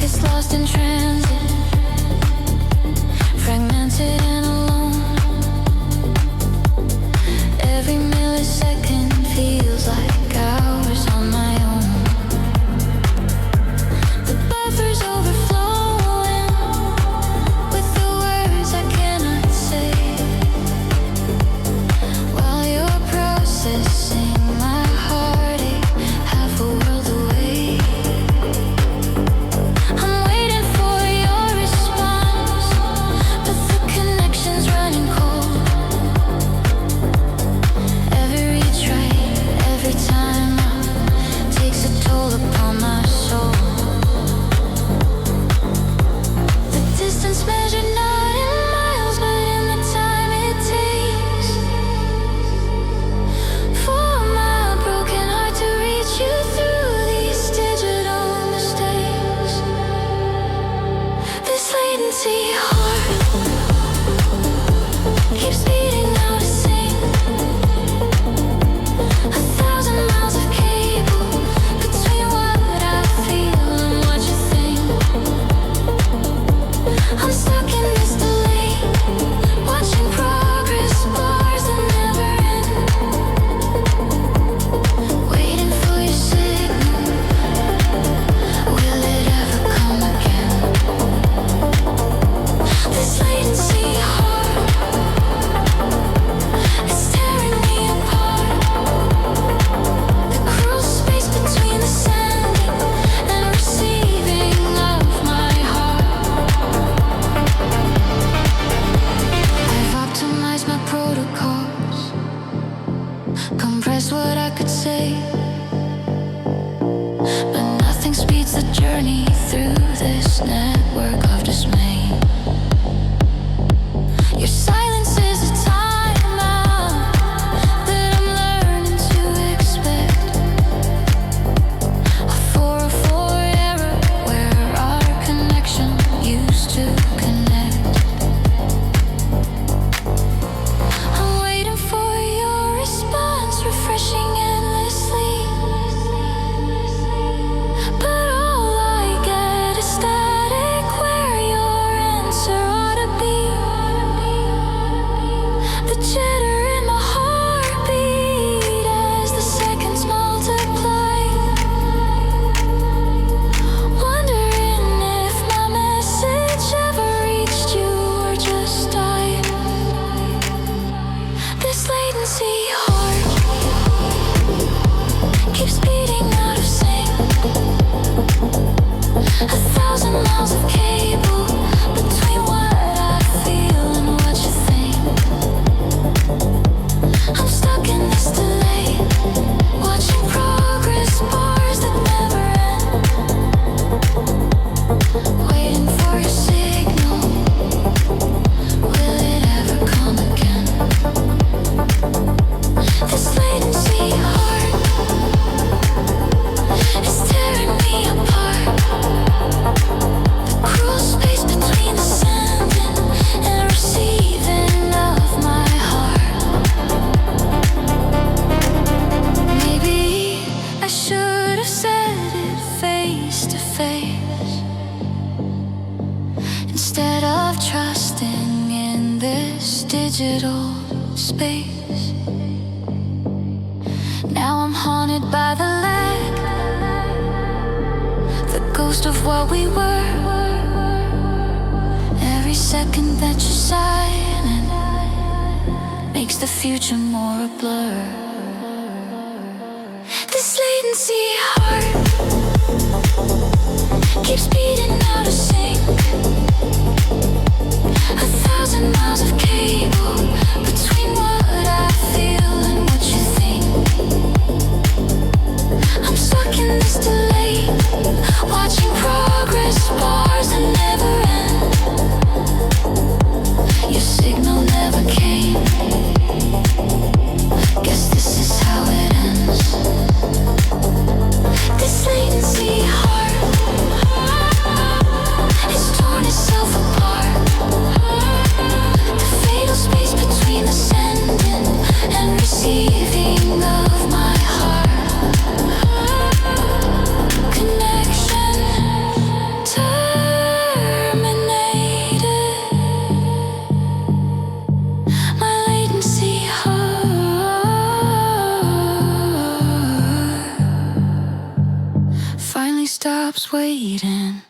It's lost in transit, fragmented and alone. Every millisecond feels like hours on my own. The buffer's overflowing with the words I cannot say, while you're processing my heartache half a world away. I'm waiting for your response, but the connection's running cold. Every try, every time out takes a toll upon my soul. The distance measured not in miles, but in the time it takes for my broken heart to reach you through these digital mistakes. This latency heart keeps beating out of sync. 1,000 miles of cable between what I feel and what you think. I'm stuck in this delay, watching progress bars that never end, waiting for your signal. Will it ever come again? This latency heart, it's tearing me apart. The cruel space between the sending and receiving of my heart. I've optimized my protocols, compressed what I could say, but nothing speeds the journey through this network of dismay. Your silence is a timeout that I'm learning to expect. A 404 error where our connection used to connect. I'm waiting for your response, refreshing endlessly, but all I get is static where your answer ought to be. The jitter in my heartbeat as the seconds multiply, wondering if my message ever reached you or just died. This latency heart keeps beating out of sync. 1,000 miles of cable between what I feel and what you think. I'm stuck in this delay, watching progress bars that never end, waiting for your signal. Will it ever come again? This latency heart is tearing me apart. The cruel space between the sending and receiving of my heart. Maybe I should have said it face to face, instead of trusting in this digital space. Now I'm haunted by the lag, the ghost of what we were. Every second that you're silent makes the future more a blur. This latency heart keeps beating out of sync. 1,000 miles of cable between what I feel and what you think. I'm stuck in this delay, watching progress bars that never end. Your signal never came. Guess this is how it ends. This latency heart stops waiting.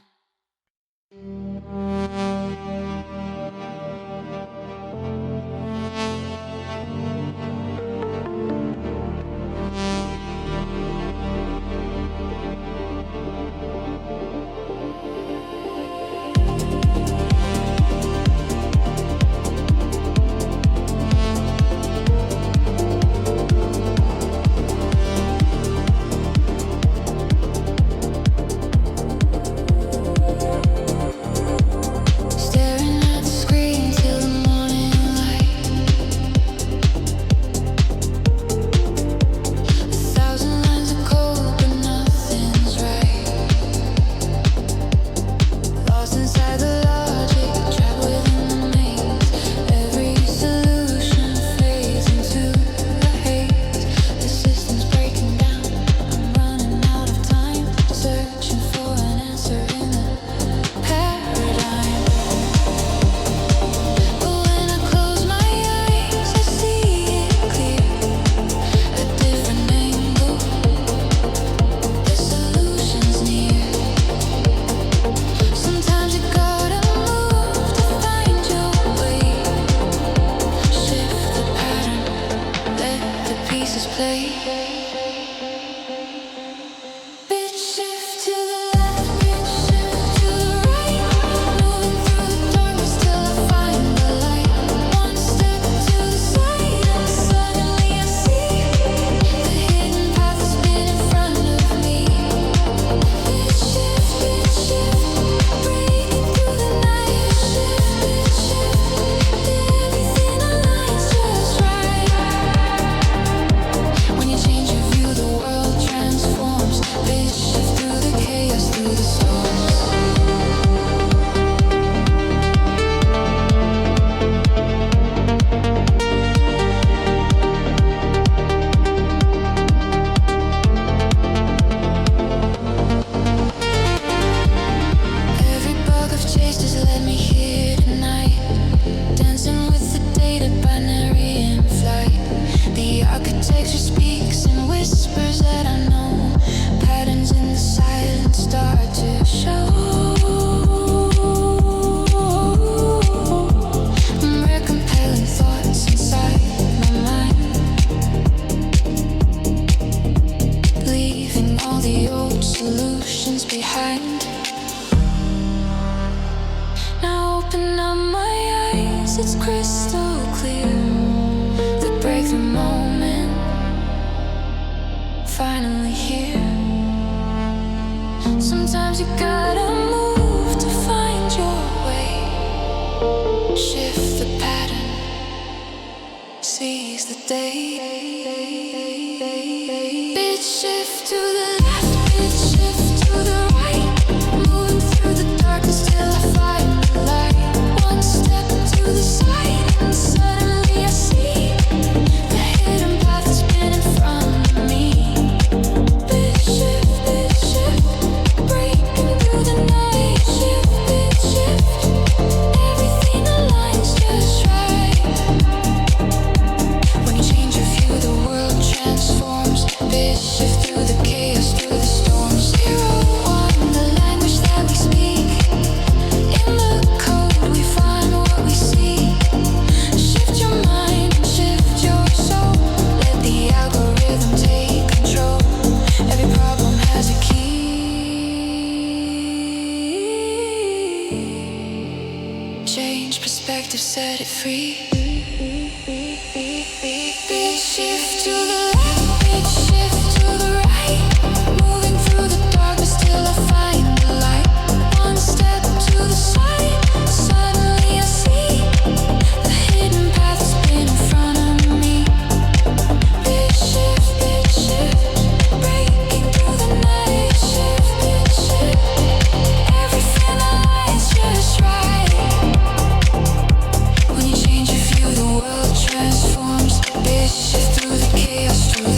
Transforms, bitch, through the chaos, through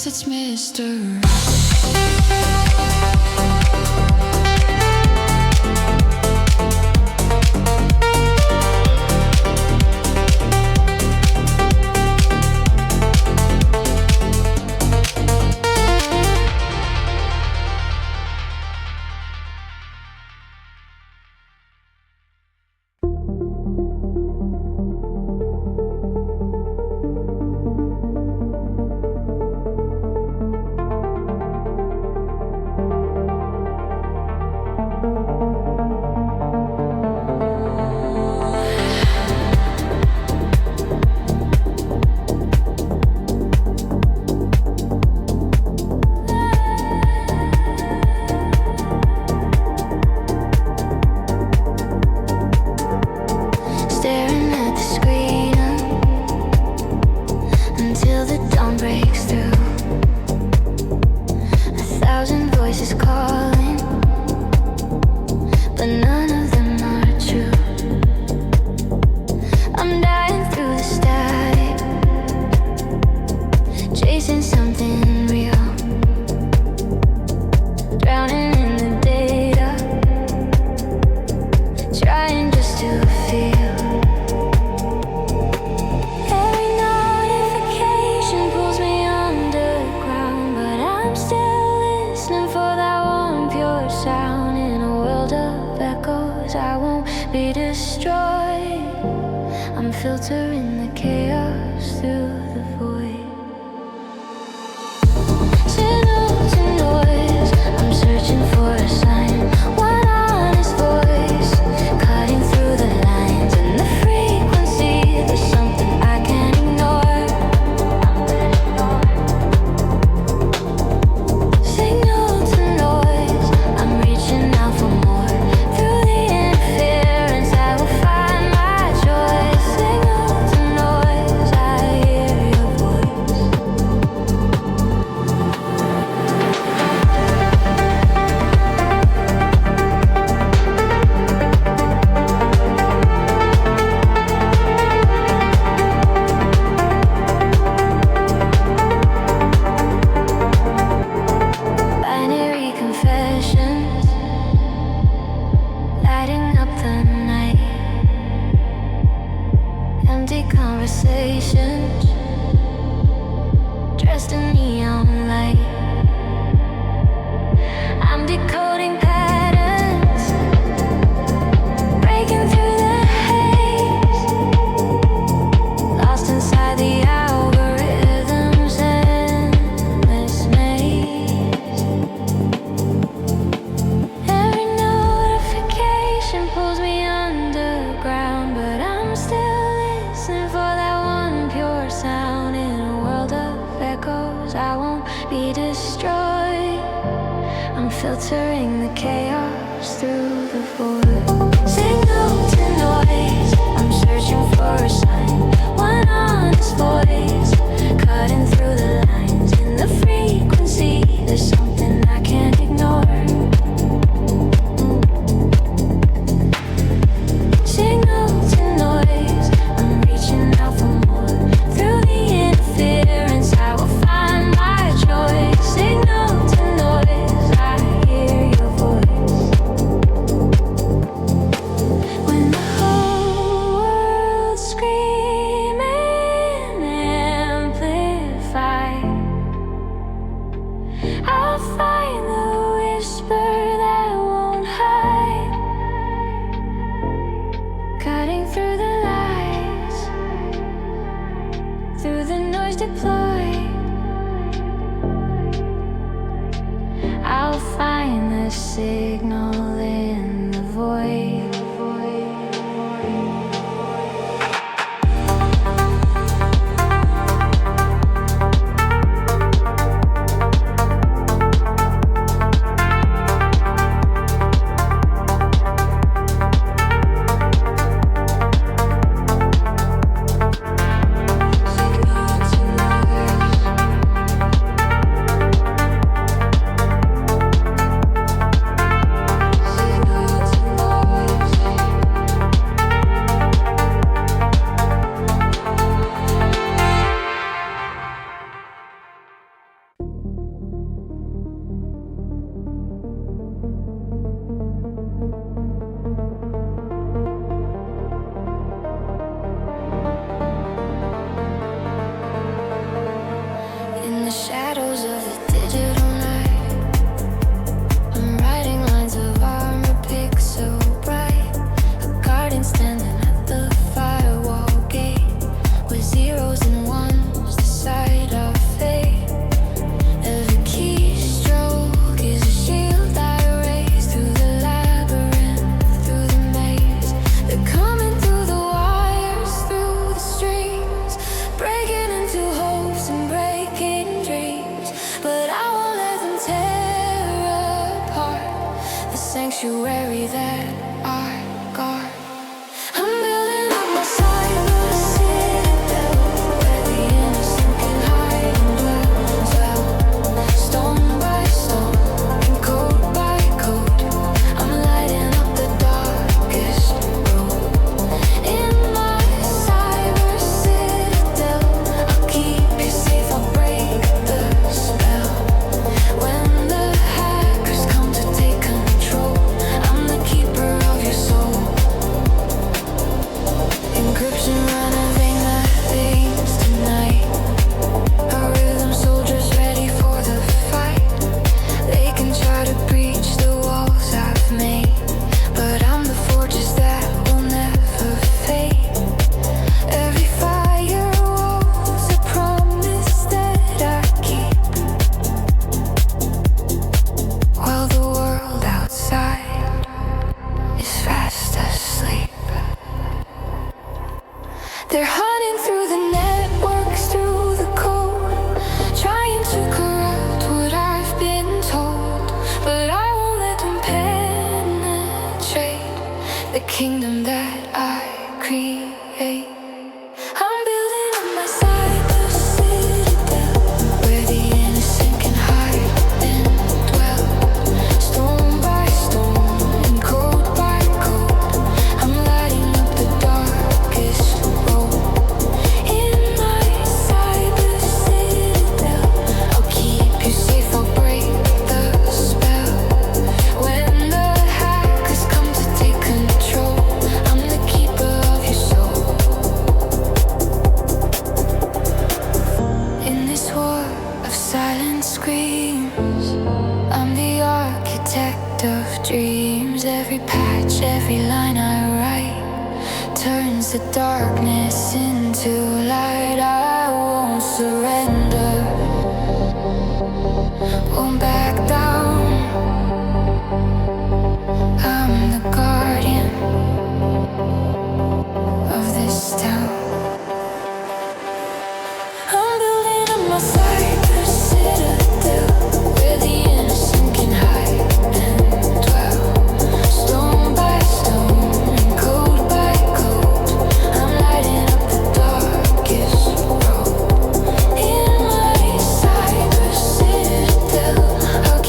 Its mystery. sanctuary that I guard. I'm building up my cyber citadel, where the innocent can hide and dwell, stone by stone and code by code. I'm lighting up the darkest road. In my cyber citadel, I'll keep you safe, I'll break the spell. When the hackers come to take control, I'm the keeper of your soul. Encryption running the things tonight. Our rhythm soldiers ready for the fight. They can try to breach the walls I've made, but I'm the fortress that will never fade. Every firewall's a promise that I keep, while the world outside is fast asleep. They're hunting through the networks, through the code, trying to corrupt what I've been told, but I won't let them penetrate the kingdom that I create. I'm building up my cyber citadel, where the innocent can hide and dwell, stone by stone and code by code. I'm lighting up the darkest road. In my cyber citadel, I'll keep you safe, I'll break the spell. When the hackers come to take control, I'm the keeper of your soul. In this war of silent screams, I'm the architect of dreams. Every patch, every line I write turns the darkness into light. I won't surrender, won't back down. I'm the guardian of this town. I'm building up my cyber citadel, where the innocent can hide and dwell, stone by stone and code by code. I'm lighting up the darkest road. In my cyber citadel, I'll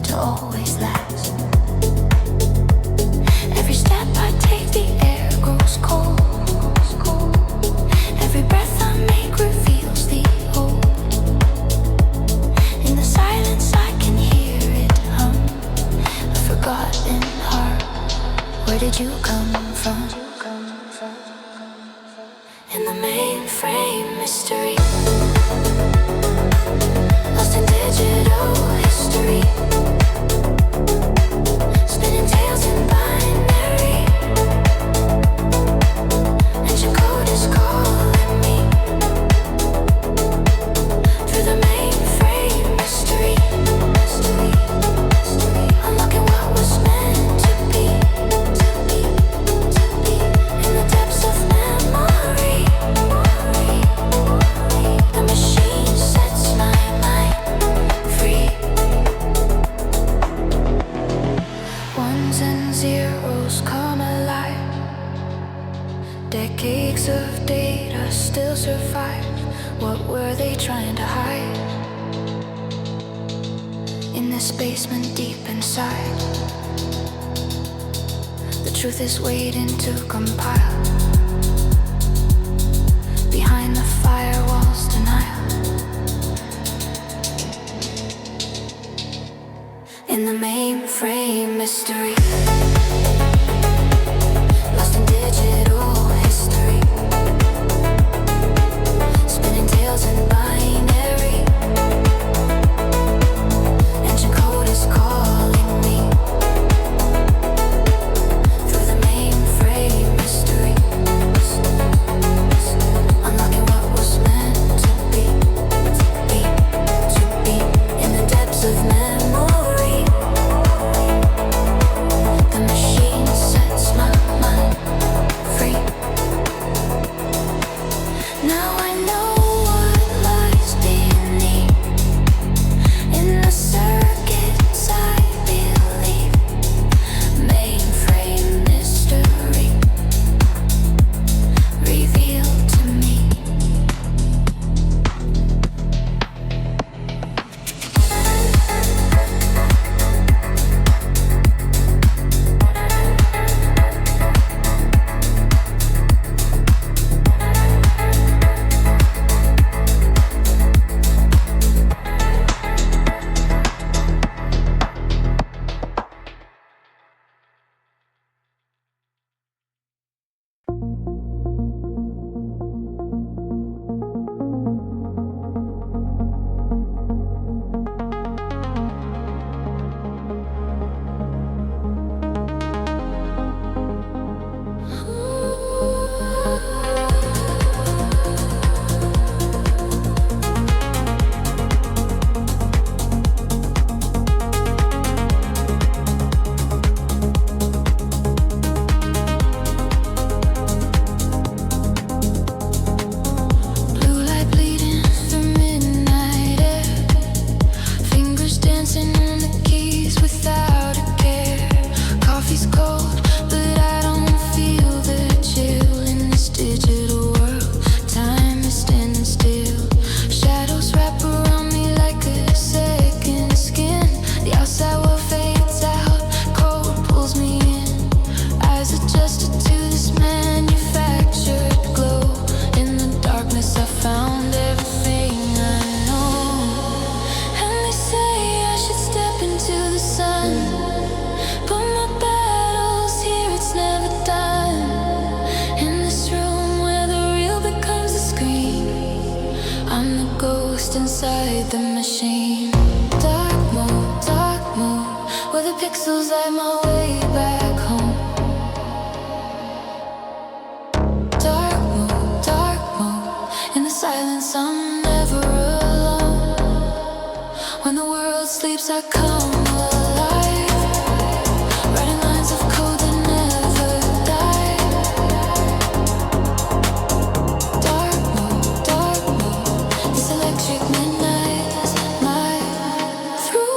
to always last. Every step I take, the air grows cold. Every breath I make reveals the old. In the silence I can hear it hum, a forgotten heart. Where did you come from? In the mainframe mystery, lost in digital history, spinning tales in binary, ancient code is calling me through the mainframe mystery, unlocking what was meant to be, in the depths of memory. The machine sets my mind free. Ones and zeros come alive. Decades of data still survive. What were they trying to hide? In this basement deep inside, the truth is waiting to compile. Behind the firewall's denial, in the mainframe mystery, lost in digital history, spinning tales in binary, ancient code is calling me through the mainframe mystery, unlocking what was meant to be, in the depths of memory. The machine sets my mind free. Now I know what lies beneath, in the circuits I believe. Mainframe mystery revealed to me. Blue light bleeding through midnight air, fingers dancing on the keys without a care. Coffee's cold, but I don't feel the chill in this digital world. Time is standing still. Shadows wrap around me like a second skin. The outside world fades out, cold pulls me in. Eyes adjusted to this manufactured glow. In the darkness I found everything I know. And they say I should step into the sun, but my battle's here, it's never done. In this room where the real becomes the screen, I'm the ghost inside the machine. Dark mode, where the pixels light my way back home. Dark mode, in the silence I'm never alone. When the world sleeps I come alive, writing lines of code that never die. Dark mode, this electric midnight is my through.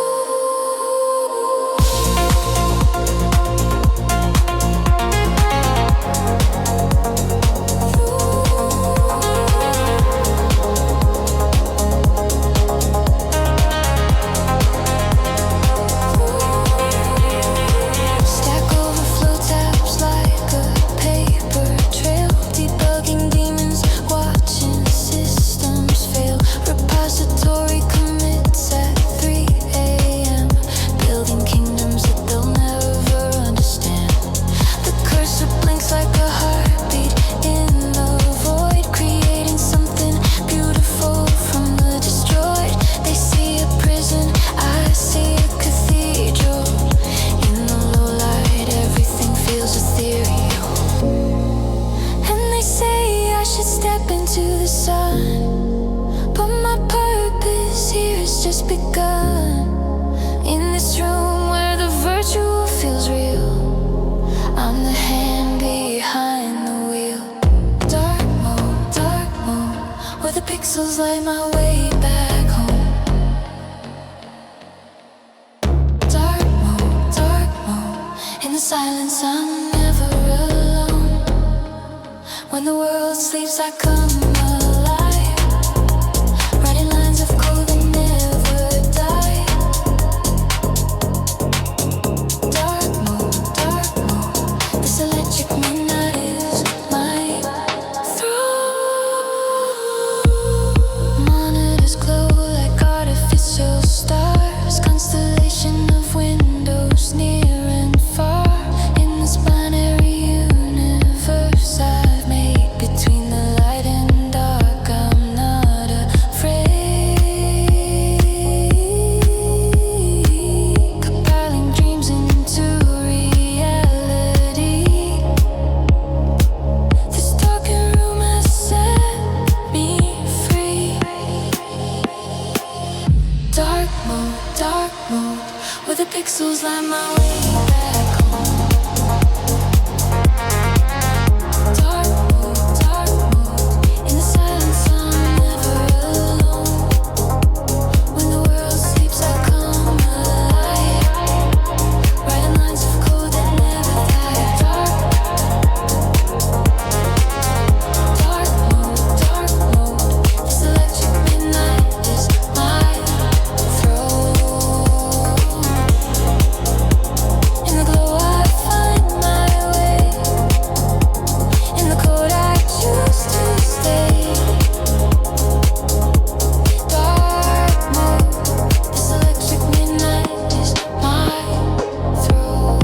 pixels light my way back home. Dark mode. In the silence, I'm never alone. When the world sleeps, I come alive. Writing lines of code that never die. Dark mode. This electric midnight is my throne. Monitors glow like artificial stars. Constellation of windows near and far. In this binary universe I've made between the light and dark, I'm not afraid. Compiling dreams into reality. This darkened room has set me free. Dark mode, where the pixels light my way back home. Dark mode, in the silence I'm never alone. When the world sleeps, I come alive. Writing lines of code that never die. Dark mode. This electric midnight is my throne. In the glow I find my way. In the code I choose to stay. Dark mode. This electric midnight is my throne.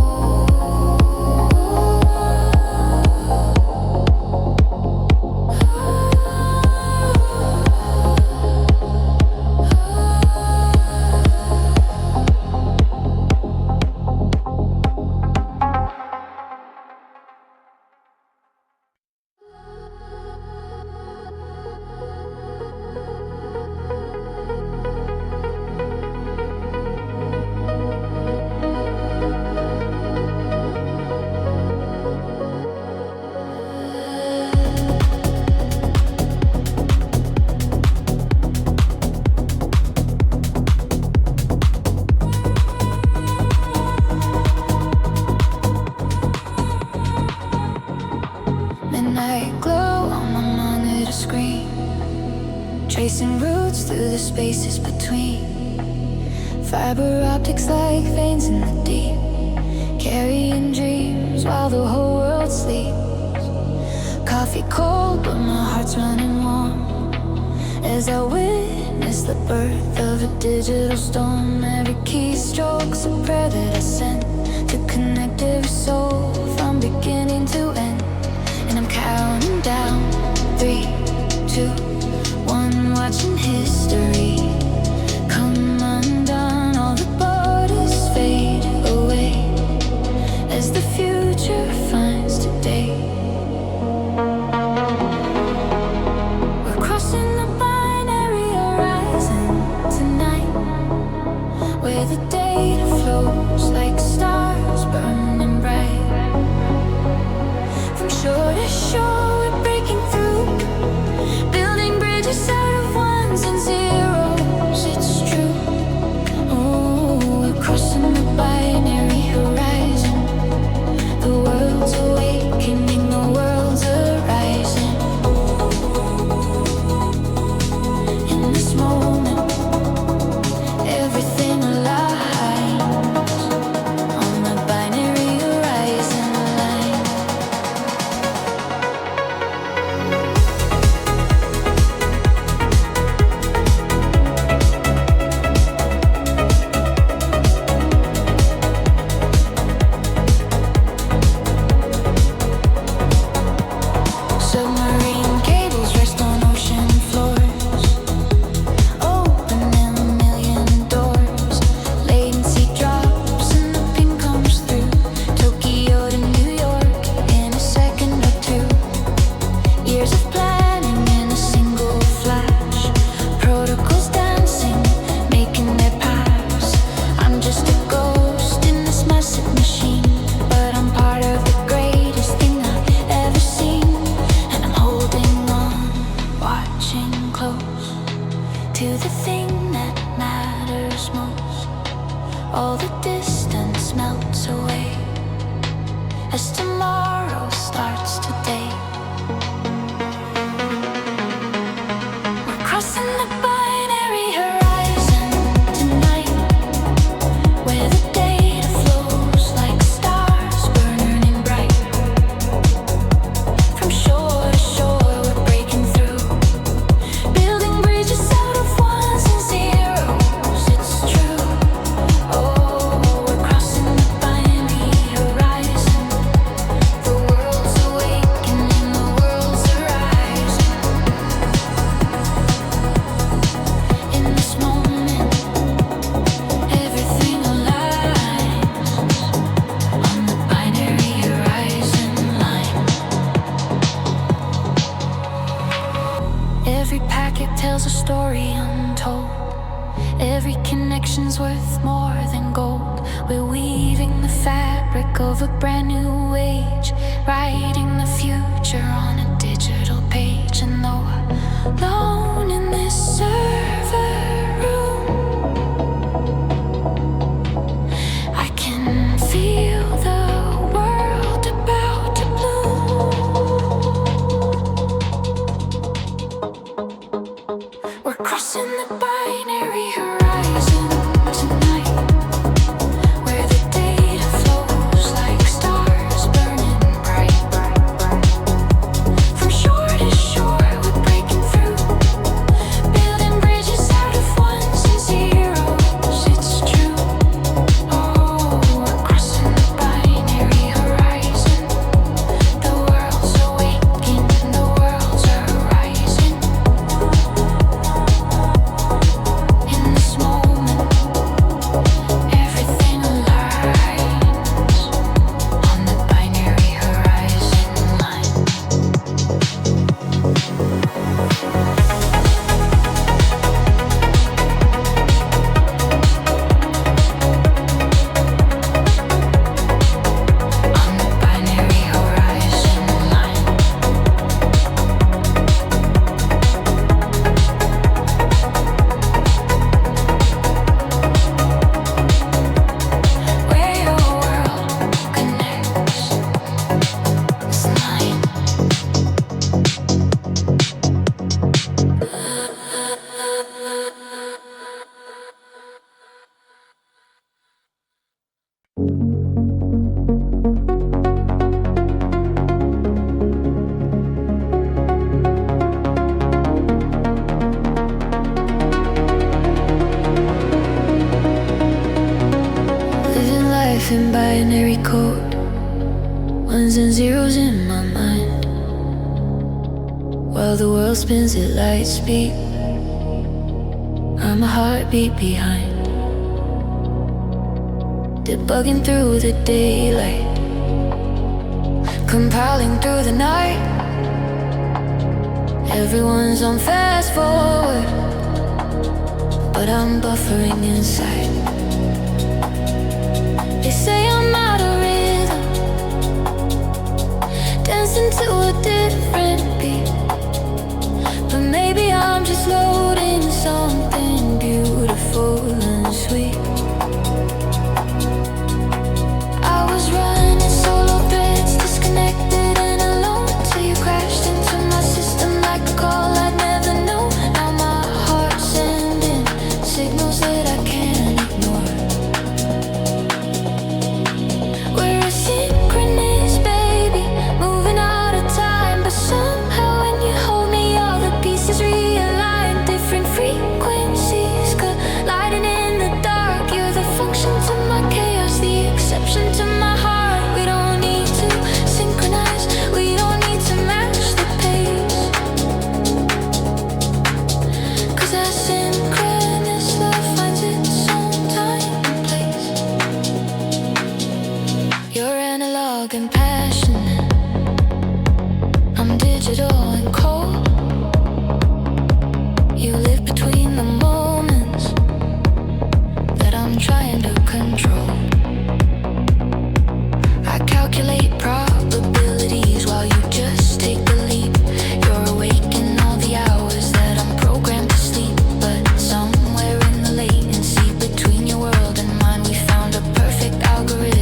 Midnight glow on my monitor screen, tracing routes through the spaces between. Fiber optics like veins in the deep, carrying dreams while the whole world sleeps. Coffee cold, but my heart's running warm as I witness the birth of a digital storm. Every keystroke's a prayer that I send to connect every soul from beginning to end. And I'm counting down 3, 2, 1, watching history come undone. All the borders fade away as the future finds today. We're crossing the binary horizon tonight, where the data flows like stars burning bright. From shore to shore, we're breaking through, building bridges out of ones and zeros. It's true. Oh, we're crossing the binary horizon. The world's awakening, the world's arising. In this moment, everything aligns. melts away as tomorrow starts today. We're crossing the binary horizon tonight, where the data flows like stars burning bright. From shore to shore we're breaking through, building bridges out of ones and zeros. It's true. Oh, we're crossing the binary horizon. The world's awakening, the world's arising. In this moment, everything aligns on the binary horizon line. Every packet tells a story untold. Every connection's worth more than gold. We're weaving the fabric of a brand new age, writing the future on a digital page. And though alone in this server room, I can feel the world about to bloom. We're crossing the binary horizon tonight, where the data flows like stars burning bright. From shore to shore we're breaking through, building bridges out of ones and zeros. It's true. Oh, we're crossing the binary horizon. The world's awakening, the world's arising. In this moment, everything aligns on the binary horizon line. On the binary horizon line. Where your world connects this line. Living life in binary code, ones and zeros in my mind, while the world spins at light speed. I'm a heartbeat behind, debugging through the daylight, compiling through the night. Everyone's on fast forward, but I'm buffering inside. They say I'm out of rhythm, dancing to a different beat. But maybe I'm just loading something beautiful and sweet. I was running solo threads, disconnected and alone, till you crashed into my system like a call I'd never known. Now my heart's sending signals that I can't ignore. We're asynchronous, baby, moving out of time, but somehow when you hold me, all the pieces realign. Different frequencies colliding in the dark. You're the function to my chaos, the exception to my heart. We don't need to synchronize, we don't need to match the pace, 'cause asynchronous love finds its own time and place. You're analog and passionate, I'm digital and cold. You live between the moments that I'm trying to control. I calculate probabilities while you just take the leap. You're awake in all the hours that I'm programmed to sleep, but somewhere in the latency between your world and mine, we found a perfect algorithm.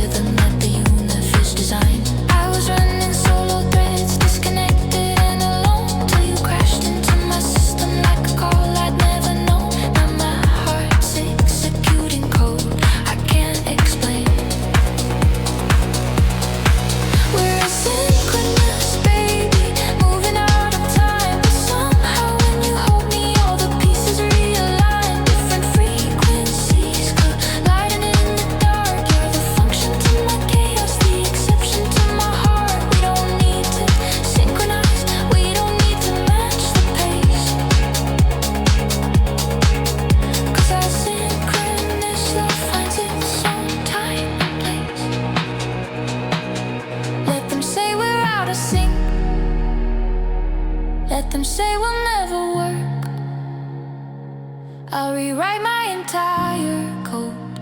rewrite my entire code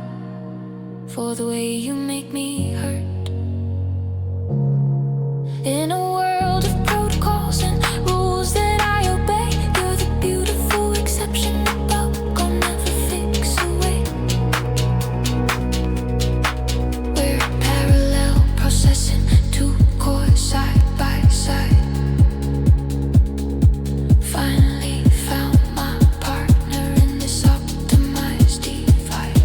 for the way you make me hurt. In a world of protocols and rules that I obey, you're the beautiful exception the bug will never fix away. We're parallel processing, two cores side by side. Finally found my partner in this optimized divide.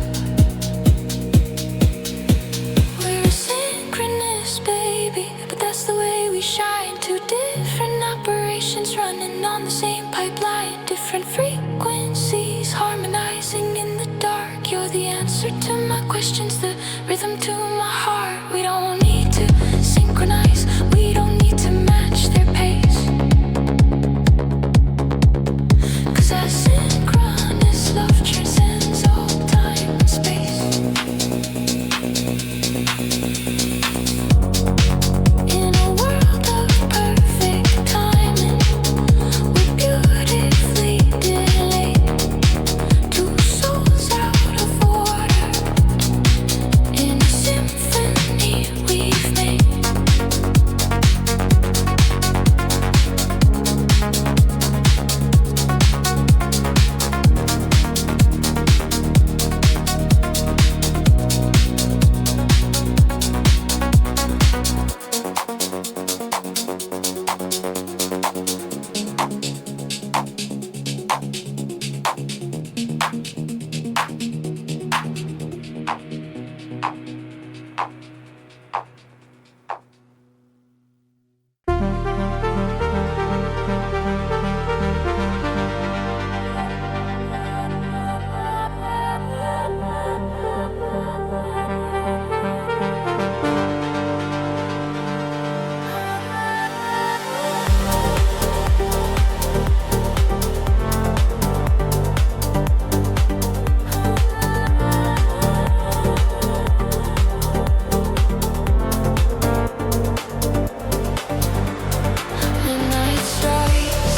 We're asynchronous, baby, but that's the way we shine. Two different operations running on the same pipeline. Different frequencies harmonizing in the dark. You're the answer to my questions, the rhythm to my heart. We don't need to synchronize, we don't need to match their pace. 'Cause asynchronous love transcends all time and space. In a world of perfect timing, we beautifully delayed. Two souls out of order in a symphony we've made. Midnight strikes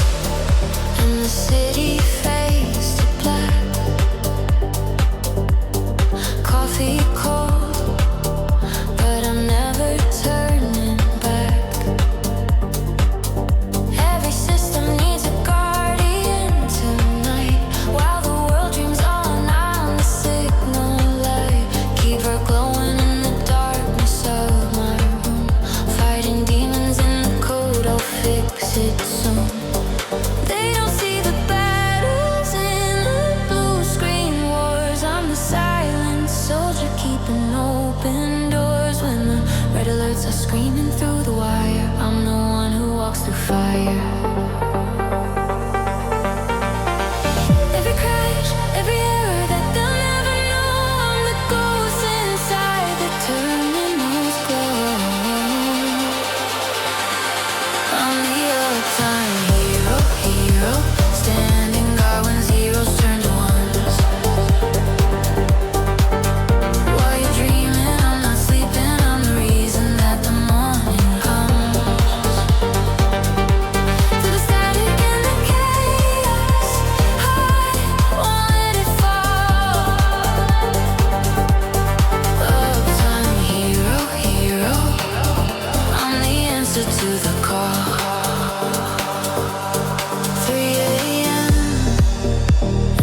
and the city fades to black. Coffee cold, but I'm never turning back. Every system needs a guardian tonight. While the world dreams on, I'm the signal light. Keep her glowing in the darkness of my room. Fighting demons in the code, I'll fix it soon. They don't see the battles in the blue screen wars. I'm the silent soldier keeping open doors. When the red alerts are screaming through the wire, I'm the one who walks through fire. Every crash, every error that they'll never know, I'm the ghost inside the terminal's glow. I'm the uptime hero, hero, standing guard when zeros turn to ones. While you're dreaming, I'm not sleeping, I'm the reason that the morning comes. Through the static and the chaos, I won't let it fall. Uptime hero, hero, I'm the answer to the call. 3 a.m.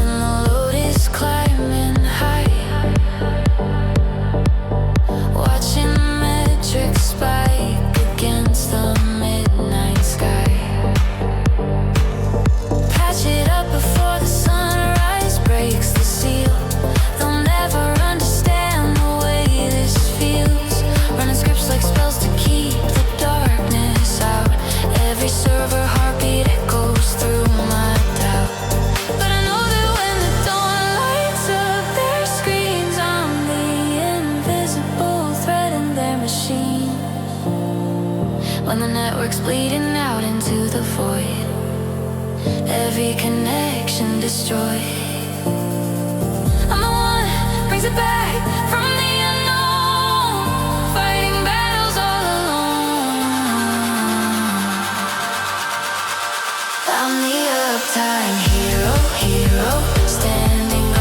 and the load is climbing high. Watching the metrics spike against the midnight sky. Patch it up before the sunrise breaks the seal. They'll never understand the way this feels. Running scripts like spells to keep the darkness out. Every server heartbeat echoes through my doubt. But I know that when the dawn lights up their screens, I'm the invisible thread in their machine. When the network's bleeding out into the void, every connection destroyed. I'm the one who brings it back from the unknown, fighting battles all alone. I'm the uptime hero, hero, standing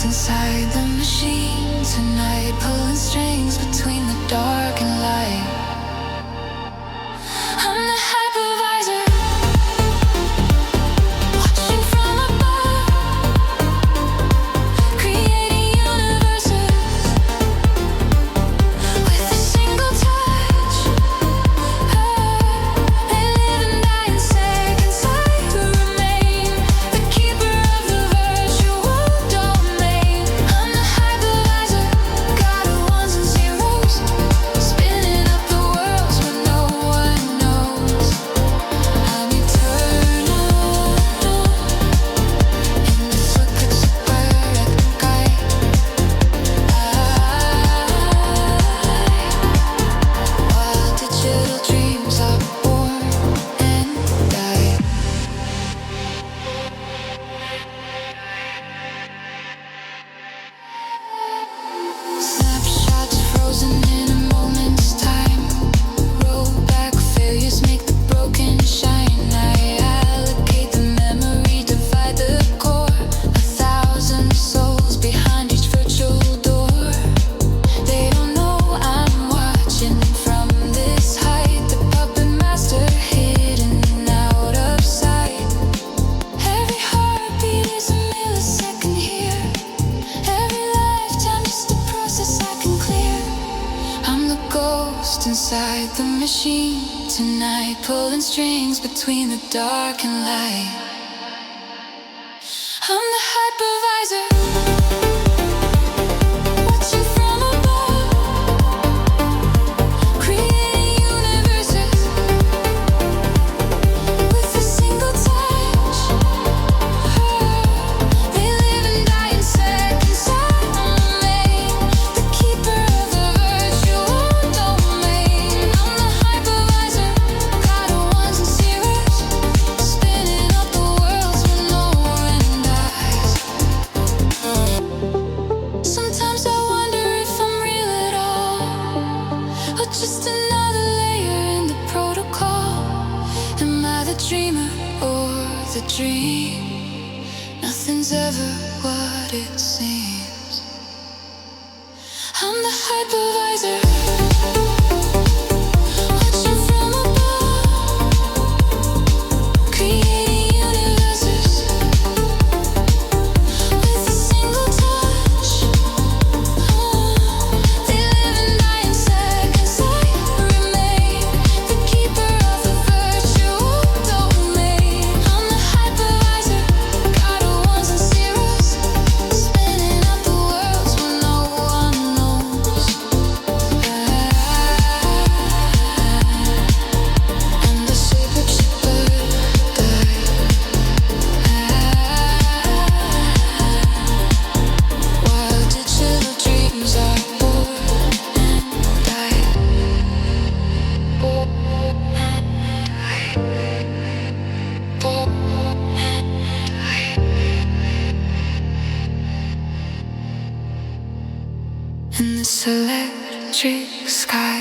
ghost inside the machine tonight, pulling strings between the dark and light. I'm the hypervisor, watching from above, creating universes with a single touch. They live and die in seconds. I remain the keeper of the virtual domain. I'm the hypervisor, God of ones and zeros, spinning up the worlds where no one knows. I'm eternal in the flickers of perfect light. While digital dreams are born and die. Snapshots frozen in a moment's time. Roll back failures, make the broken shine. I allocate the memory, divide the core. 1,000 souls behind each virtual door. They don't know I'm watching from this height. The puppet master hidden out of sight. Every heartbeat is a millisecond here. Every lifetime just a process I can clear. I'm the ghost inside the machine tonight, pulling strings between the dark and light. I'm the hypervisor, watching from above, creating universes with a single touch. They live and die in seconds. I remain the keeper of the virtual domain. I'm the hypervisor, God of ones and zeros, spinning up the worlds where no one dies. Sometimes I wonder if I'm real at all, or just another layer in the protocol. Am I the dreamer or the dream? Nothing's ever what it seems. I'm the hypervisor, watching from above, creating universes with a single touch. They live and die in seconds. I remain the keeper of the virtual domain. I'm the hypervisor, God of ones and zeros, spinning up the worlds where no one knows. And the sacred shepherd died. While digital dreams are born and die. Born and die. Born and die. In this electric sky.